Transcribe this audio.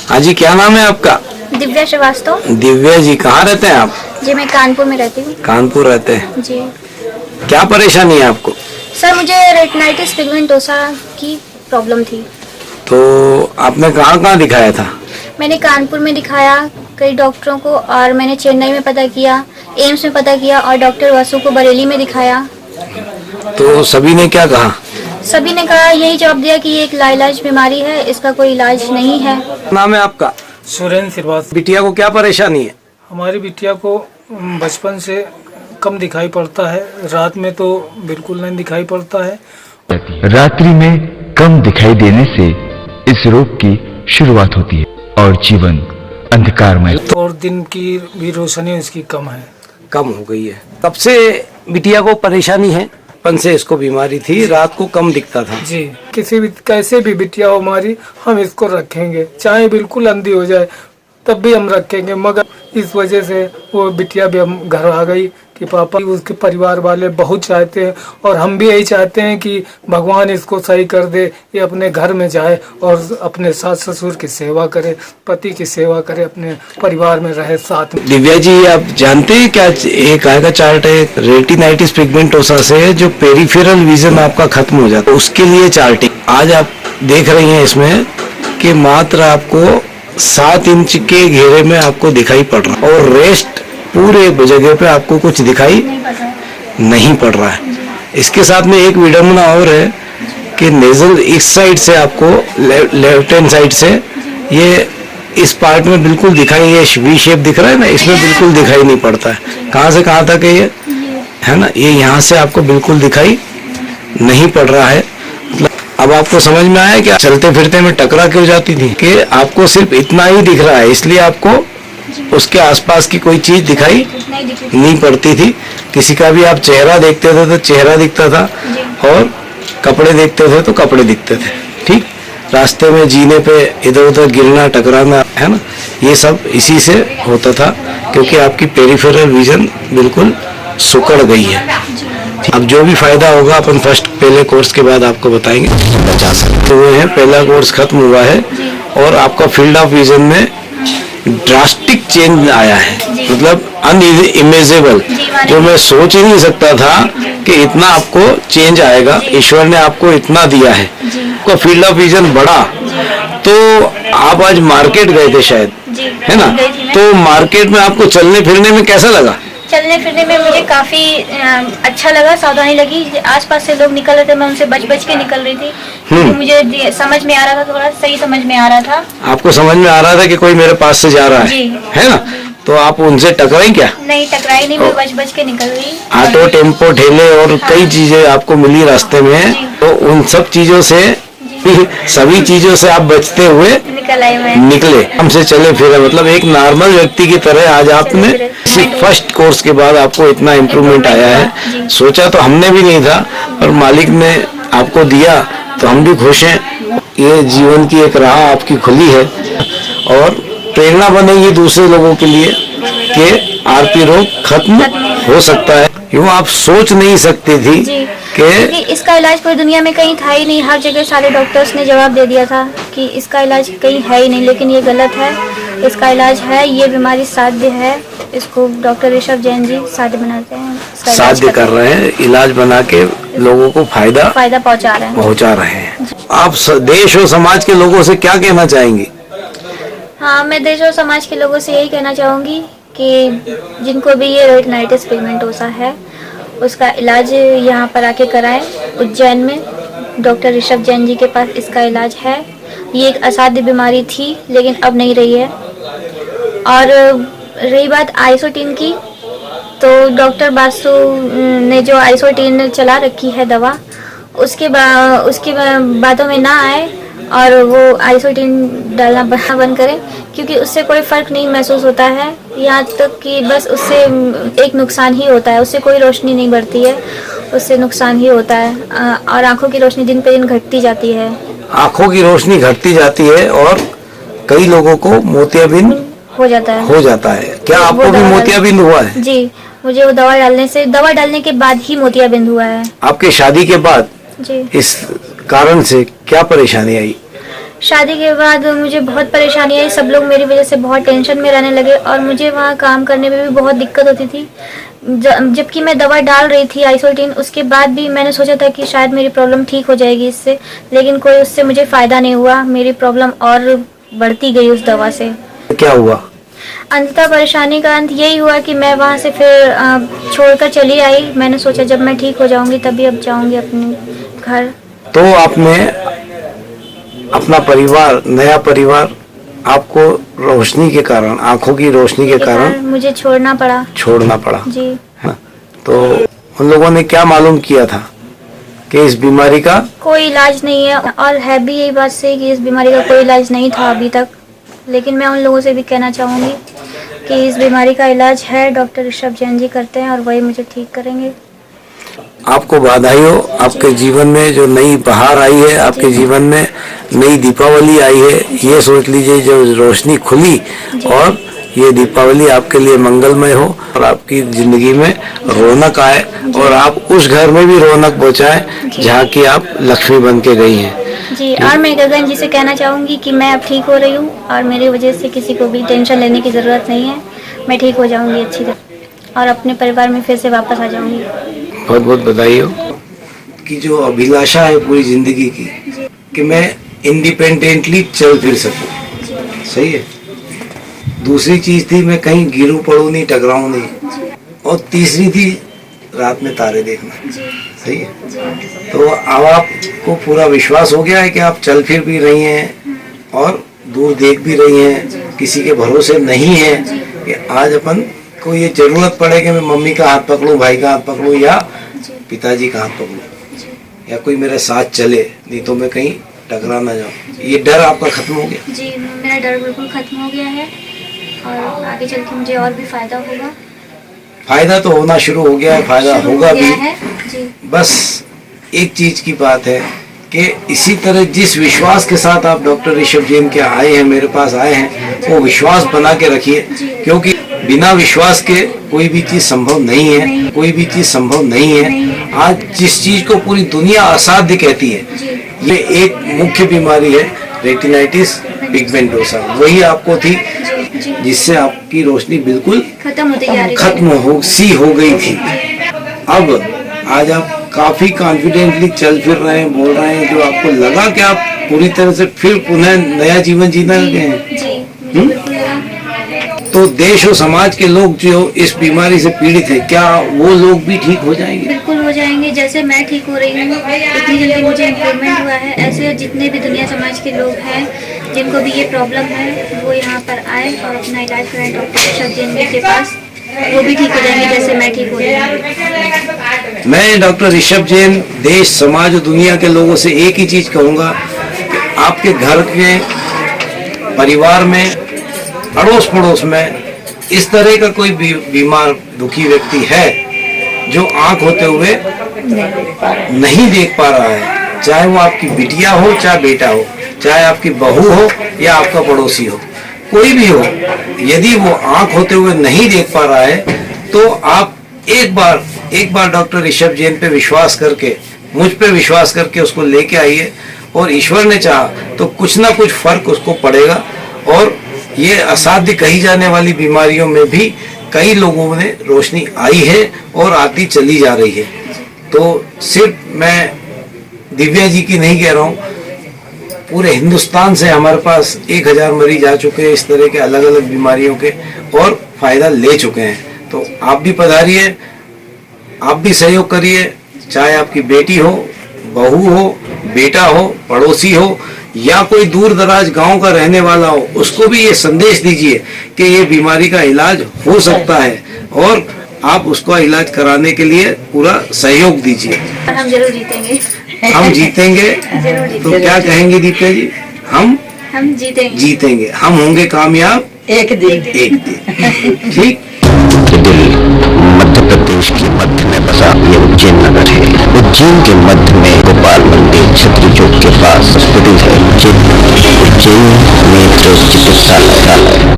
हाँ जी, क्या नाम है आपका? दिव्या श्रीवास्तव। दिव्या जी, कहाँ रहते हैं आप? जी मैं कानपुर में रहती हूँ। कानपुर रहते हैं। जी क्या परेशानी है आपको? सर, मुझे रेटिनाइटिस पिगमेंटोसा की प्रॉब्लम थी। तो आपने कहाँ कहाँ दिखाया था? मैंने कानपुर में दिखाया कई डॉक्टरों को, और मैंने चेन्नई में पता किया, एम्स में पता किया, और डॉक्टर वसु को बरेली में दिखाया। तो सभी ने क्या कहा? सभी ने कहा, यही जवाब दिया कि ये एक लाइलाज बीमारी है, इसका कोई इलाज नहीं है। नाम है आपका? सुरेंद्र श्रीवास्तव। बिटिया को क्या परेशानी है? हमारी बिटिया को बचपन से कम दिखाई पड़ता है, रात में तो बिल्कुल नहीं दिखाई पड़ता है। रात्रि में कम दिखाई देने से इस रोग की शुरुआत होती है और जीवन अंधकारमय। और दिन की भी रोशनी उसकी कम है। कम हो गई है। कब से बिटिया को परेशानी है? बचपन से इसको बीमारी थी, रात को कम दिखता था। जी, किसी भी कैसे भी बिटिया हो हमारी, हम इसको रखेंगे, चाहे बिल्कुल अंधी हो जाए तब भी हम रखेंगे। मगर इस वजह से वो बिटिया भी हम घर आ गई कि पापा, उसके परिवार वाले बहुत चाहते हैं और हम भी यही चाहते हैं कि भगवान इसको सही कर दे, ये अपने घर में जाए और अपने सास ससुर की सेवा करे, पति की सेवा करे, अपने परिवार में रहे साथ में। दिव्या जी, आप जानते हैं क्या एक आएगा चार्ट है रेटिनाइटिस पिगमेंटोसा से जो पेरिफेरल विजन आपका खत्म हो जाता है, उसके लिए चार्ट। आज आप देख रही हैं इसमें कि मात्र आपको 7 इंच के घेरे में आपको दिखाई पड़ रहा है और रेस्ट पूरे जगह पे आपको कुछ दिखाई नहीं पड़ रहा है। इसके साथ में एक विडम्बना और है कि नेजल इस साइड से आपको लेफ्ट हैंड साइड से ये इस पार्ट में बिल्कुल दिखाई, ये वी शेप दिख रहा है ना, इसमें बिल्कुल दिखाई नहीं पड़ता है। कहाँ से कहाँ तक है ये, है ना, ये यहाँ से आपको बिल्कुल दिखाई नहीं पड़ रहा है। अब आपको समझ में आया कि चलते फिरते में टकरा क्यों जाती थी, कि आपको सिर्फ इतना ही दिख रहा है, इसलिए आपको उसके आसपास की कोई चीज दिखाई नहीं पड़ती थी। किसी का भी आप चेहरा देखते थे तो चेहरा दिखता था और कपड़े देखते थे तो कपड़े दिखते थे। ठीक, रास्ते में जीने पे इधर उधर गिरना टकराना, है ना, ये सब इसी से होता था क्योंकि आपकी पेरिफेरल विजन बिल्कुल सुकड़ गई है। अब जो भी फायदा होगा अपन पहले कोर्स के बाद आपको बताएंगे। बचा सकते हुए हैं, पहला कोर्स खत्म हुआ है और आपका फील्ड ऑफ विजन में ड्रास्टिक चेंज आया है, मतलब अनइमेजेबल, जो मैं सोच ही नहीं सकता था कि इतना आपको चेंज आएगा। ईश्वर ने आपको इतना दिया है, आपका फील्ड ऑफ विजन बढ़ा। तो आप आज मार्केट गए थे शायद, है ना, तो मार्केट में आपको चलने फिरने में कैसा लगा? चलने फिरने में मुझे काफी अच्छा लगा, सावधानी लगी। आसपास से लोग निकल रहे थे, मैं उनसे बच बच के निकल रही थी, क्योंकि मुझे समझ में आ रहा था, थोड़ा सही समझ में आ रहा था। आपको समझ में आ रहा था कि कोई मेरे पास से जा रहा है ना, तो आप उनसे टकराई क्या? नहीं टकराई नहीं, मैं बच बच के निकल गई। ऑटो, टेम्पो, ठेले और कई चीजें आपको मिली रास्ते में, तो उन सब चीजों से, सभी चीजों से आप बचते हुए निकले, हमसे चले फिरे, मतलब एक नॉर्मल व्यक्ति की तरह आज आपने फर्स्ट कोर्स के बाद आपको इतना इम्प्रूवमेंट आया है। सोचा तो हमने भी नहीं था, पर मालिक ने आपको दिया तो हम भी खुश हैं। ये जीवन की एक राह आपकी खुली है और प्रेरणा बनेगी दूसरे लोगों के लिए कि आरपी रोग खत्म हो सकता है। यूँ आप सोच नहीं सकती थी कि इसका इलाज पूरी दुनिया में कहीं था ही नहीं। हर जगह सारे डॉक्टर्स ने जवाब दे दिया था कि इसका इलाज कहीं है ही नहीं, लेकिन ये गलत है। इसका इलाज है, ये बीमारी साध्य है। इसको डॉक्टर ऋषभ जैन जी साध्य बनाते हैं, साध्य कर रहे हैं, इलाज बना के लोगों को फायदा पहुंचा रहे हैं। आप देश और समाज के लोगों से क्या कहना चाहेंगी? हाँ, मैं देश और समाज के लोगों से यही कहना चाहूँगी कि जिनको भी ये रेटिनाइटिस पिगमेंटोसा है, उसका इलाज यहाँ पर आके कराएं। उज्जैन में डॉक्टर ऋषभ जैन जी के पास इसका इलाज है। ये एक असाध्य बीमारी थी, लेकिन अब नहीं रही है। और रही बात आइसोटीन की, तो डॉक्टर बासु ने जो आइसोटीन चला रखी है दवा, उसके बातों में ना आए और वो आइसोटीन डालना बंद करें, क्योंकि उससे कोई फ़र्क नहीं महसूस होता है। यहाँ तक कि बस उससे एक नुकसान ही होता है, उससे कोई रोशनी नहीं बढ़ती है, उससे नुकसान ही होता है। और आंखों की रोशनी दिन पे दिन घटती जाती है। आंखों की रोशनी घटती जाती है और कई लोगों को मोतियाबिंद हो जाता है। क्या आपको भी मोतियाबिंद हुआ है? जी, मुझे वो दवा डालने के बाद ही मोतियाबिंद हुआ है। आपके शादी के बाद जी, इस कारण से क्या परेशानी आई? शादी के बाद मुझे बहुत परेशानी आई, सब लोग मेरी वजह से बहुत टेंशन में रहने लगे और मुझे वहाँ काम करने में भी बहुत दिक्कत होती थी। जबकि मैं दवा डाल रही थी आइसोल्टीन, उसके बाद भी मैंने सोचा था कि शायद मेरी प्रॉब्लम ठीक हो जाएगी इससे, लेकिन कोई उससे मुझे फ़ायदा नहीं हुआ। मेरी प्रॉब्लम और बढ़ती गई उस दवा से। क्या हुआ? अंततः परेशानी का अंत यही हुआ कि मैं वहाँ से फिर छोड़कर चली आई। मैंने सोचा जब मैं ठीक हो जाऊँगी तभी अब जाऊँगी अपने घर। तो आपने अपना परिवार, नया परिवार आपको रोशनी के कारण, आंखों की रोशनी के कारण मुझे छोड़ना पड़ा जी। हाँ, तो उन लोगों ने क्या मालूम किया था कि इस बीमारी का कोई इलाज नहीं है, और है भी यही बात सही कि इस बीमारी का कोई इलाज नहीं था अभी तक। लेकिन मैं उन लोगों से भी कहना चाहूँगी कि इस बीमारी का इलाज है, डॉक्टर ऋषभ जैन जी करते हैं और वही मुझे ठीक करेंगे। आपको बधाई हो, आपके जीवन में जो नई बहार आई है, आपके जीवन में नई दीपावली आई है। ये सोच लीजिए जो रोशनी खुली, और ये दीपावली आपके लिए मंगलमय हो और आपकी जिंदगी में रौनक आए, और आप उस घर में भी रौनक पहुंचाएं जहाँ की आप लक्ष्मी बन के गई हैं जी। और मैं गगन जी से कहना चाहूँगी कि मैं अब ठीक हो रही हूँ और मेरी वजह से किसी को भी टेंशन लेने की ज़रूरत नहीं है। मैं ठीक हो जाऊँगी अच्छी तरह और अपने परिवार में फिर से वापस आ जाऊँगी। बहुत बहुत बधाई हो कि जो अभिलाषा है पूरी जिंदगी की कि मैं इंडिपेंडेंटली चल फिर सकूं, सही है। दूसरी चीज थी मैं कहीं गिरूं पड़ूं नहीं, टकराऊं नहीं, और तीसरी थी रात में तारे देखना, सही है। तो अब आपको पूरा विश्वास हो गया है कि आप चल फिर भी रही हैं और दूर देख भी रही हैं, किसी के भरोसे नहीं है कि आज अपन को ये जरूरत पड़े कि मैं मम्मी का हाथ पकड़ूं, भाई का हाथ पकड़ूं या पिताजी का हाथ पकड़ूं, या कोई मेरे साथ चले, नहीं तो मैं कहीं टकरा ना जाऊं। ये डर आपका खत्म हो गया? जी, मेरा डर बिल्कुल खत्म हो गया है और आगे चल के मुझे और भी फायदा होगा। फायदा तो होना शुरू हो गया है, फायदा होगा भी जी। बस एक चीज की बात है कि इसी तरह जिस विश्वास के साथ आप डॉक्टर ऋषभ जैन के आए हैं, मेरे पास आए हैं, वो विश्वास बना के रखिए, क्योंकि बिना विश्वास के कोई भी चीज संभव नहीं है, कोई भी चीज संभव नहीं है। आज जिस चीज को पूरी दुनिया असाध्य कहती है, ये एक मुख्य बीमारी है, रेटिनाइटिस पिगमेंटोसा। वही आपको थी जिससे आपकी रोशनी बिल्कुल खत्म हो गई थी। अब आज आप काफी कॉन्फिडेंटली चल फिर रहे हैं, बोल रहे हैं, जो आपको लगा कि आप पूरी तरह से फिर पुनः नया जीवन जीना लगे हैं। तो देश और समाज के लोग जो इस बीमारी से पीड़ित है, क्या वो लोग भी ठीक हो जाएंगे? बिल्कुल हो जाएंगे। जैसे मैं ठीक हो रही हूँ, इतनी जल्दी मुझे इम्प्रूवमेंट हुआ है, ऐसे जितने भी दुनिया समाज के लोग हैं जिनको भी ये प्रॉब्लम है, वो यहाँ पर आए और अपना इलाज कराएं डॉक्टर ऋषभ जैन जी के पास। वो भी ठीक हो जाएंगे जैसे मैं ठीक हो रही हूँ। मैं डॉक्टर ऋषभ जैन देश, समाज और दुनिया के लोगों से एक ही चीज कहूँगा कि आपके घर के परिवार में, अड़ोस पड़ोस में इस तरह का कोई बीमार दुखी व्यक्ति है जो आंख होते हुए नहीं देख पा रहा है, चाहे वो आपकी बिटिया हो, चाहे बेटा हो, चाहे आपकी बहू हो या आपका पड़ोसी हो, कोई भी हो, यदि वो आंख होते हुए नहीं देख पा रहा है तो आप एक बार डॉक्टर ऋषभ जैन पे विश्वास करके, मुझ पे विश्वास करके उसको लेके आइए, और ईश्वर ने चाहा तो कुछ ना कुछ फर्क उसको पड़ेगा। और ये असाध्य कही जाने वाली बीमारियों में भी कई लोगों में रोशनी आई है और आती चली जा रही है। तो सिर्फ मैं दिव्या जी की नहीं कह रहा हूँ, पूरे हिंदुस्तान से हमारे पास 1000 मरीज आ चुके हैं इस तरह के अलग अलग बीमारियों के, और फायदा ले चुके हैं। तो आप भी पधारिए, आप भी सहयोग करिए, चाहे आपकी बेटी हो, बहू हो, बेटा हो, पड़ोसी हो, या कोई दूर दराज गांव का रहने वाला हो, उसको भी ये संदेश दीजिए कि ये बीमारी का इलाज हो सकता है, और आप उसका इलाज कराने के लिए पूरा सहयोग दीजिए। हम जरूर जीतेंगे। हम जीतेंगे। तो क्या कहेंगे दीप्या जी? हम जीतेंगे, हम होंगे कामयाब एक दिन। ठीक। मध्य प्रदेश के मध्य में बसा ये उज्जैन नगर है। उज्जैन के मध्य में गोपाल मंदिर छत्री चौक के पास स्थित है उज्जैन नेत्र चिकित्सालय।